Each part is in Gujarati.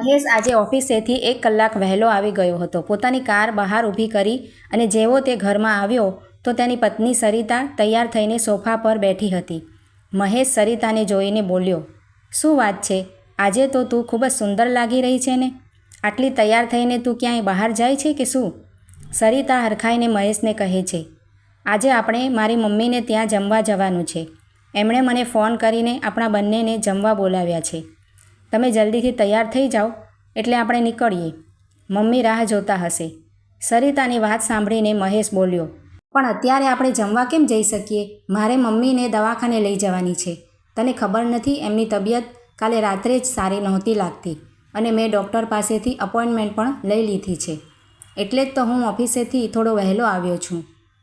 મહેશ આજે ઓફિસેથી 1 કલાક વહેલો આવી ગયો હતો. પોતાની કાર બહાર ઊભી કરી અને જેવો તે ઘરમાં આવ્યો તો તેની પત્ની સરિતા તૈયાર થઈને સોફા પર બેઠી હતી. મહેશ સરિતાને જોઈને બોલ્યો, શું વાત છે? આજે તો તું ખૂબ જ સુંદર લાગી રહી છે ને? આટલી તૈયાર થઈને તું ક્યાંય બહાર જાય છે કે શું? સરિતા હરખાઈને મહેશને કહે છે, આજે આપણે મારી મમ્મીને ત્યાં જમવા જવાનું છે. એમણે મને ફોન કરીને આપણા બંનેને જમવા બોલાવ્યા છે. તમે જલ્દીથી તૈયાર થઈ જાઓ એટલે આપણે નીકળીએ. મમ્મી રાહ જોતા હશે. સરિતાની વાત સાંભળીને મહેશ બોલ્યો, પણ અત્યારે આપણે જમવા કેમ જઈ શકીએ? મારે મમ્મીને દવાખાને લઈ જવાની છે. તને ખબર નથી, એમની તબિયત કાલે રાત્રે જ સારી નહોતી લાગતી અને મેં ડૉક્ટર પાસેથી અપોઇન્ટમેન્ટ પણ લઈ લીધી છે. એટલે જ તો હું ઓફિસેથી થોડો વહેલો આવ્યો છું.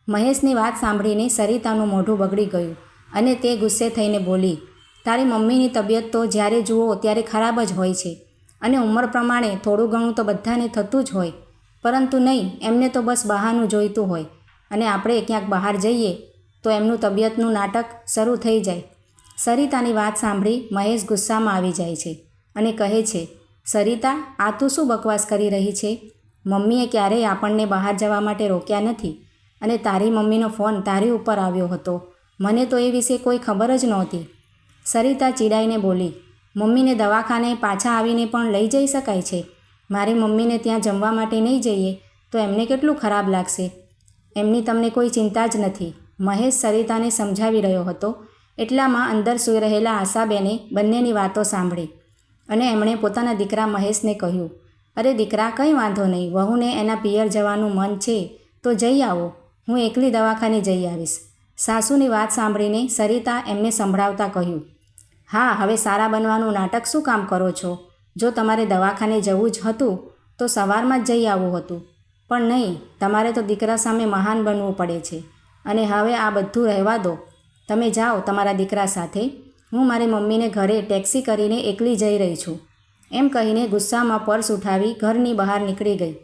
મહેશની વાત સાંભળીને સરિતાનું મોઢું બગડી ગયું અને તે ગુસ્સે થઈને બોલી, તારી મમ્મીની તબિયત તો જ્યારે જુઓ ત્યારે ખરાબ જ હોય છે અને ઉંમર પ્રમાણે થોડું ઘણું તો બધાને થતું જ હોય, પરંતુ નહીં, એમને તો બસ બહાનું જોઈતું હોય અને આપણે ક્યાંક બહાર જઈએ તો એમનું તબિયતનું નાટક શરૂ થઈ જાય. સરિતાની વાત સાંભળી મહેશ ગુસ્સામાં આવી જાય છે અને કહે છે, સરિતા, આ તું શું બકવાસ કરી રહી છે? મમ્મીએ ક્યારેય આપણને બહાર જવા માટે રોક્યા નથી અને તારી મમ્મીનો ફોન તારી ઉપર આવ્યો હતો. મને તો એ વિશે કોઈ ખબર જ નહોતી. સરિતા ચીડાઈને બોલી, મમ્મીને દવાખાને પાછા આવીને પણ લઈ જઈ શકાય છે. મારી મમ્મીને ત્યાં જમવા માટે નહીં જઈએ તો એમને કેટલું ખરાબ લાગશે. એમની તમને કોઈ ચિંતા જ નથી. મહેશ સરિતાને સમજાવી રહ્યો હતો. એટલામાં અંદર સૂઈ રહેલા આશાબેને બંનેની વાતો સાંભળી અને એમણે પોતાના દીકરા મહેશને કહ્યું, અરે દીકરા, કંઈ વાંધો નહીં. વહુને એના પિયર જવાનું મન છે તો જઈ આવો. હું એકલી દવાખાને જઈ આવીશ. સાસુની વાત સાંભળીને સરિતા એમને સંભળાવતા કહ્યું, હા, હવે સારા બનવાનું નાટક શું કામ કરો છો? જો તમારે દવાખાને જવું જ હતું તો સવારમાં જ જઈ આવવું હતું, પણ નહીં, તમારે તો દીકરા સામે મહાન બનવું પડે છે. અને હવે આ બધું રહેવા દો. તમે જાઓ તમારા દીકરા સાથે. હું મારી મમ્મીને ઘરે ટેક્સી કરીને એકલી જઈ રહી છું. એમ કહીને ગુસ્સામાં પર્સ ઉઠાવી ઘરની બહાર નીકળી ગઈ.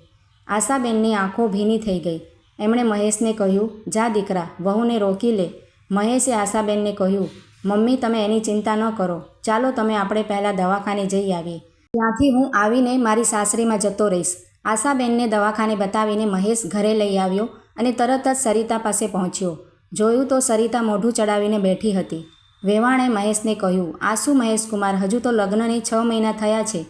આશાબેનની આંખો ભીની થઈ ગઈ. એમણે મહેશને કહ્યું, જા દીકરા, વહુને રોકી લે. મહેશે આશાબેનને કહ્યું, મમ્મી, તમે એની ચિંતા ન કરો. ચાલો તમે આપણે પહેલાં દવાખાને જઈ આવીએ. ત્યાંથી હું આવીને મારી સાસરીમાં જતો રહીશ. આશાબેનને દવાખાને બતાવીને મહેશ ઘરે લઈ આવ્યો અને તરત જ સરિતા પાસે પહોંચ્યો. જોયું તો સરિતા મોઢું ચડાવીને બેઠી હતી. વેવાણે મહેશને કહ્યું, આ શું મહેશકુમાર, હજુ તો લગ્નને 6 મહિના થયા છે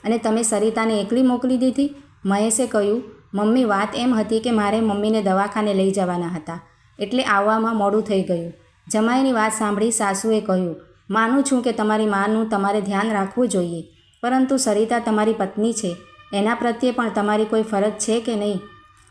અને તમે સરિતાને એકલી મોકલી દીધી? મહેશે કહ્યું, મમ્મી, વાત એમ હતી કે મારે મમ્મીને દવાખાને લઈ જવાના હતા એટલે આવવામાં મોડું થઈ ગયું. જમાઈની વાત સાંભળી સાસુએ કહ્યું, માનું છું કે તમારી માનું તમારે ધ્યાન રાખવું જોઈએ, પરંતુ સરિતા તમારી પત્ની છે, એના પ્રત્યે પણ તમારી કોઈ ફરજ છે કે નહીં?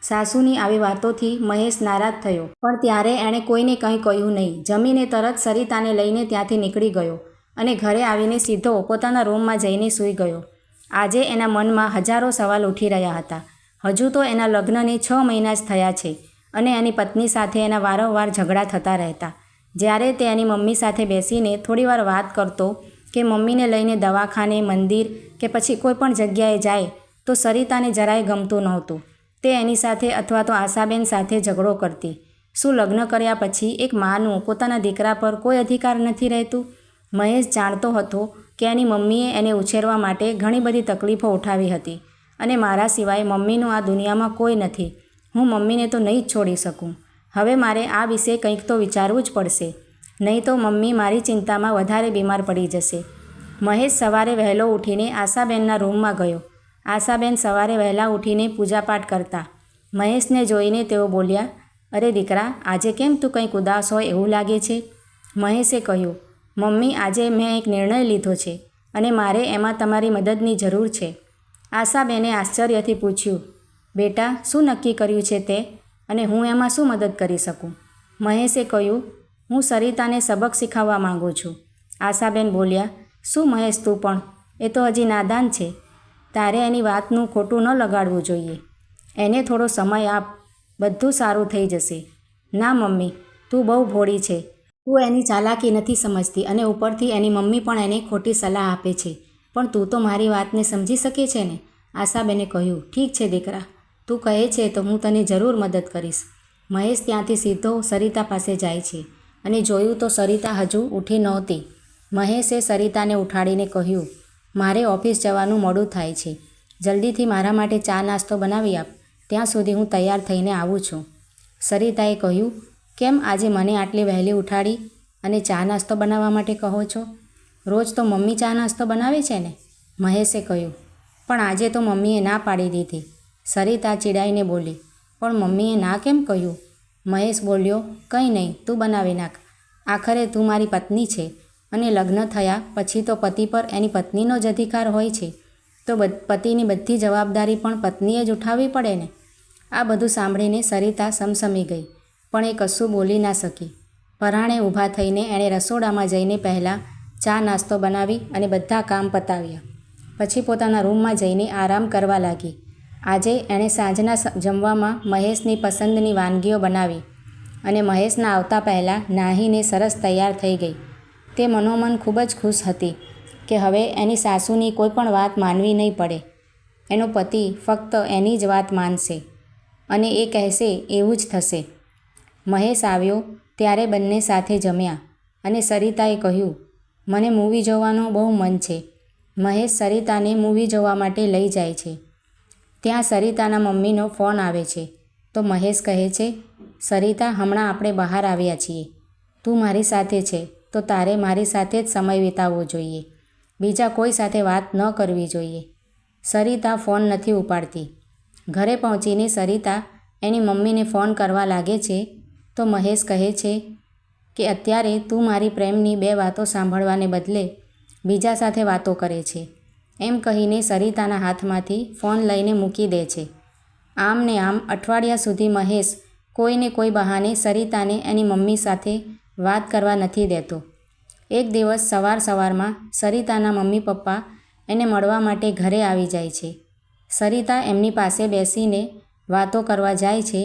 સાસુની આવી વાતોથી મહેશ નારાજ થયો, પણ ત્યારે એણે કોઈને કંઈ કહ્યું નહીં. જમીને તરત સરિતાને લઈને ત્યાંથી નીકળી ગયો અને ઘરે આવીને સીધો પોતાના રૂમમાં જઈને સૂઈ ગયો. આજે એના મનમાં હજારો સવાલ ઉઠી રહ્યા હતા. હજુ તો એના લગ્નને 6 મહિના જ થયા છે અને એની પત્ની સાથે એના વારંવાર ઝઘડા થતા રહેતા. જ્યારે તે એની મમ્મી સાથે બેસીને થોડીવાર વાત કરતો કે મમ્મીને લઈને દવાખાને, મંદિર કે પછી કોઈ પણ જગ્યાએ જાય તો સરિતાને જરાય ગમતું નહોતું. તે એની સાથે અથવા તો આશાબેન સાથે ઝઘડો કરતી. શું લગ્ન કર્યા પછી એક માનું પોતાના દીકરા પર કોઈ અધિકાર નથી રહેતું? મહેશ જાણતો હતો કે એની મમ્મીએ એને ઉછેરવા માટે ઘણી બધી તકલીફો ઉઠાવી હતી અને મારા સિવાય મમ્મીનું આ દુનિયામાં કોઈ નથી. હું મમ્મીને તો નહીં જ છોડી શકું. હવે મારે આ વિશે કંઈક તો વિચારવું જ પડશે, નહીં તો મમ્મી મારી ચિંતામાં વધારે બીમાર પડી જશે. મહેશ સવારે વહેલો ઉઠીને આશાબેનના રૂમમાં ગયો. આશાબેન સવારે વહેલા ઉઠીને પૂજાપાઠ કરતા. મહેશને જોઈને તેઓ બોલ્યા, અરે દીકરા, આજે કેમ તું કંઈક ઉદાસ હોય એવું લાગે છે? મહેશે કહ્યું, મમ્મી, આજે મેં એક નિર્ણય લીધો છે અને મારે એમાં તમારી મદદની જરૂર છે. આશાબેને આશ્ચર્યથી પૂછ્યું, બેટા, શું નક્કી કર્યું છે તે અને હું એમાં શું મદદ કરી શકું? મહેશે કહ્યું, હું સરિતાને સબક શીખવવા માગું છું. આશાબેન બોલ્યા, શું મહેશ, તું પણ? એ તો હજી નાદાન છે. તારે એની વાતનું ખોટું ન લગાડવું જોઈએ. એને થોડો સમય આપ, બધું સારું થઈ જશે. ના મમ્મી, તું બહુ ભોળી છે. તું એની ચાલાકી નથી સમજતી અને ઉપરથી એની મમ્મી પણ એને ખોટી સલાહ આપે છે. પણ તું તો મારી વાતને સમજી શકે છે ને? આશાબેને કહ્યું, ઠીક છે દીકરા, તું કહે છે તો હું તને જરૂર મદદ કરીશ. મહેશ ત્યાંથી સીધો સરિતા પાસે જાય છે અને જોયું તો સરિતા હજુ ઊઠી નહોતી. મહેશે સરિતાને ઉઠાડીને કહ્યું, મારે ઓફિસ જવાનું મોડું થાય છે. જલ્દીથી મારા માટે ચા નાસ્તો બનાવી આપ. ત્યાં સુધી હું તૈયાર થઈને આવું છું. સરિતાએ કહ્યું, કેમ આજે મને આટલી વહેલી ઉઠાડી અને ચા નાસ્તો બનાવવા માટે કહો છો? રોજ તો મમ્મી ચા નાસ્તો બનાવે છે ને? મહેશે કહ્યું. પણ આજે તો મમ્મીએ ના પાડી દીધી. સરિતા ચીડાઈને બોલી. પણ મમ્મીએ ના કેમ કહ્યું? મહેશ બોલ્યો, કંઈ નહીં, તું બનાવી નાખ. આખરે તું મારી પત્ની છે અને લગ્ન થયા પછી તો પતિ પર એની પત્નીનો જ અધિકાર હોય છે. તો પતિની બધી જવાબદારી પણ પત્નીએ જ ઉઠાવવી પડે ને? આ બધું સાંભળીને સરિતા સમસમી ગઈ, પણ એ કશું બોલી ના શકી. પરાણે ઊભા થઈને એણે રસોડામાં જઈને પહેલાં ચા નાસ્તો બનાવી અને બધા કામ પતાવ્યા. પછી પોતાના રૂમમાં જઈને આરામ કરવા લાગી. આજે એણે સાંજના જમવામાં મહેશની પસંદની વાનગીઓ બનાવી અને મહેશના આવતા પહેલાં નાહીને સરસ તૈયાર થઈ ગઈ. તે મનોમન ખૂબ જ ખુશ હતી કે હવે એની સાસુની કોઈ પણ વાત માનવી નહીં પડે. એનો પતિ ફક્ત એની જ વાત માનશે અને એ કહેશે એવું જ થશે. મહેશ આવ્યો ત્યારે બંને સાથે જમ્યા અને સરિતાએ કહ્યું, મને મૂવી જોવાનું બહુ મન છે. મહેશ સરિતાને મૂવી જોવા માટે લઈ જાય છે. ત્યાં સરિતાના મમ્મીનો ફોન આવે છે તો મહેશ કહે છે, સરિતા, હમણાં આપણે બહાર આવ્યા છીએ. તું મારી સાથે છે તો તારે મારી સાથે જ સમય વિતાવવો જોઈએ. બીજા કોઈ સાથે વાત ન કરવી જોઈએ. સરિતા ફોન નથી ઉપાડતી. ઘરે પહોંચીને સરિતા એની મમ્મીને ફોન કરવા લાગે છે તો મહેશ કહે છે કે અત્યારે તું મારી પ્રેમની 2 વાતો સાંભળવાને બદલે બીજા સાથે વાતો કરે છે. એમ કહીને સરિતાના હાથમાંથી ફોન લઈને મૂકી દે છે. આમ ને આમ અઠવાડિયા સુધી મહેશ કોઈને કોઈ બહાને સરિતાને એની મમ્મી સાથે વાત કરવા નથી દેતો. એક દિવસ સવારમાં સરિતાના મમ્મી પપ્પા એને મળવા માટે ઘરે આવી જાય છે. સરિતા એમની પાસે બેસીને વાતો કરવા જાય છે.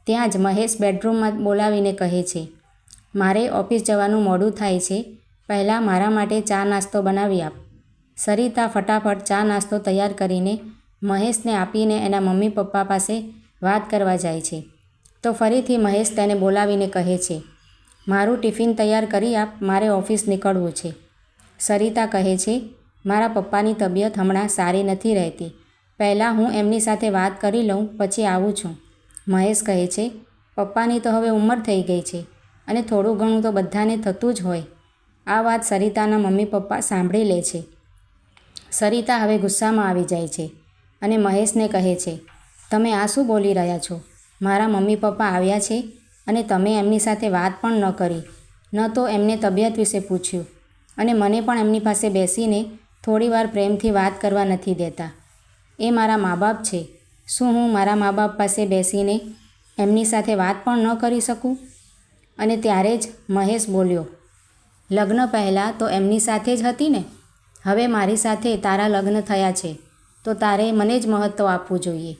ત્યાં જ મહેશ બેડરૂમમાં બોલાવીને કહે છે, મારે ઓફિસ જવાનું મોડું થાય છે, પહેલાં મારા માટે ચા નાસ્તો બનાવી આપ. સરિતા ફટાફટ ચા નાસ્તો તૈયાર કરીને મહેશને આપીને એના મમ્મી પપ્પા પાસે વાત કરવા જાય છે. તો ફરીથી મહેશ તેને બોલાવીને કહે છે, મારું ટિફિન તૈયાર કરી આપ, મારે ઓફિસ નીકળવું છે. સરિતા કહે છે, મારા પપ્પાની તબિયત હમણાં સારી નથી રહેતી. પહેલાં હું એમની સાથે વાત કરી લઉં, પછી આવું છું. મહેશ કહે છે, પપ્પાની તો હવે ઉંમર થઈ ગઈ છે અને થોડું ઘણું તો બધાને થતું જ હોય. આ વાત સરિતાના મમ્મી પપ્પા સાંભળી લે છે. સરિતા હવે ગુસ્સામાં આવી જાય છે અને મહેશને કહે છે, તમે આ શું બોલી રહ્યા છો? મારા મમ્મી પપ્પા આવ્યા છે અને તમે એમની સાથે વાત પણ ન કરી, ન તો એમને તબિયત વિશે પૂછ્યું અને મને પણ એમની પાસે બેસીને થોડીવાર પ્રેમથી વાત કરવા નથી દેતા. એ મારા મા બાપ છે. શું હું મારા મા બાપ પાસે બેસીને એમની સાથે વાત પણ ન કરી શકું? અને ત્યારે જ મહેશ બોલ્યો, લગ્ન પહેલાં તો એમની સાથે જ હતી ને? હવે મારી સાથે તારા લગ્ન થયા છે તો તારે મને જ મહત્ત્વ આપવું જોઈએ.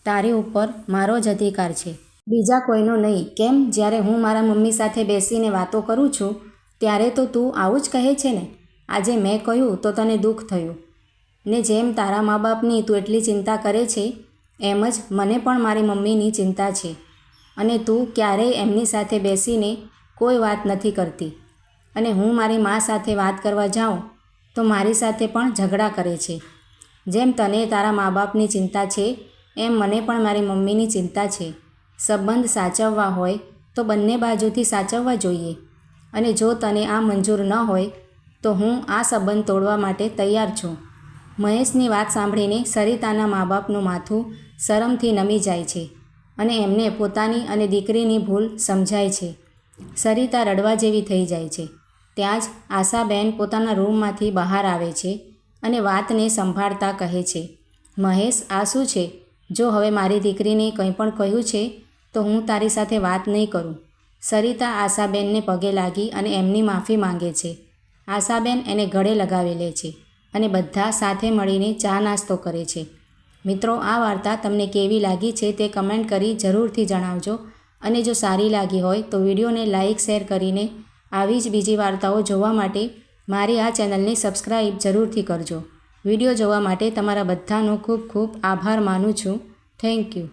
તારી ઉપર મારો જ અધિકાર છે, બીજા કોઈનો નહીં. કેમ, જ્યારે હું મારા મમ્મી સાથે બેસીને વાતો કરું છું ત્યારે તો તું આવું જ કહે છે ને? આજે મેં કહ્યું તો તને દુઃખ થયું ને? જેમ તારા મા બાપની તું એટલી ચિંતા કરે છે એમ જ મને પણ મારી મમ્મીની ચિંતા છે અને તું ક્યારેય એમની સાથે બેસીને કોઈ વાત નથી કરતી. અને હું મારી મા સાથે વાત કરવા જાઉં તો મારી સાથે પણ ઝઘડા કરે છે. જેમ તને તારા મા બાપની ચિંતા છે એમ મને પણ મારી મમ્મીની ચિંતા છે. સંબંધ સાચવવા હોય તો બંને બાજુથી સાચવવા જોઈએ અને જો તને આ મંજૂર ન હોય તો હું આ સંબંધ તોડવા માટે તૈયાર છું. મહેશની વાત સાંભળીને સરિતાના મા બાપનું માથું શરમથી નમી જાય છે અને એમને પોતાની અને દીકરીની ભૂલ સમજાય છે. સરિતા રડવા જેવી થઈ જાય છે. ત્યાં જ આશાબેન પોતાના રૂમમાંથી બહાર આવે છે અને વાતને સંભાળતા કહે છે, મહેશ, આ શું છે? જો હવે મારી દીકરીને કંઈ પણ કહ્યું છે તો હું તારી સાથે વાત નહીં કરું. સરિતા આશાબેનને પગે લાગી અને એમની માફી માંગે છે. આશાબેન એને ગળે લગાવી લે છે અને બધા સાથે મળીને ચા નાસ્તો કરે છે. મિત્રો, આ વાર્તા તમને કેવી લાગી છે તે કમેન્ટ કરી જરૂરથી જણાવજો અને જો સારી લાગી હોય તો વિડીયોને લાઇક શેર કરીને આવી જ બીજી વાર્તાઓ જોવા માટે મારી આ ચેનલને સબસ્ક્રાઈબ જરૂરથી કરજો. વિડીયો જોવા માટે તમારા બધાનો ખૂબ ખૂબ આભાર માનું છું. Thank you.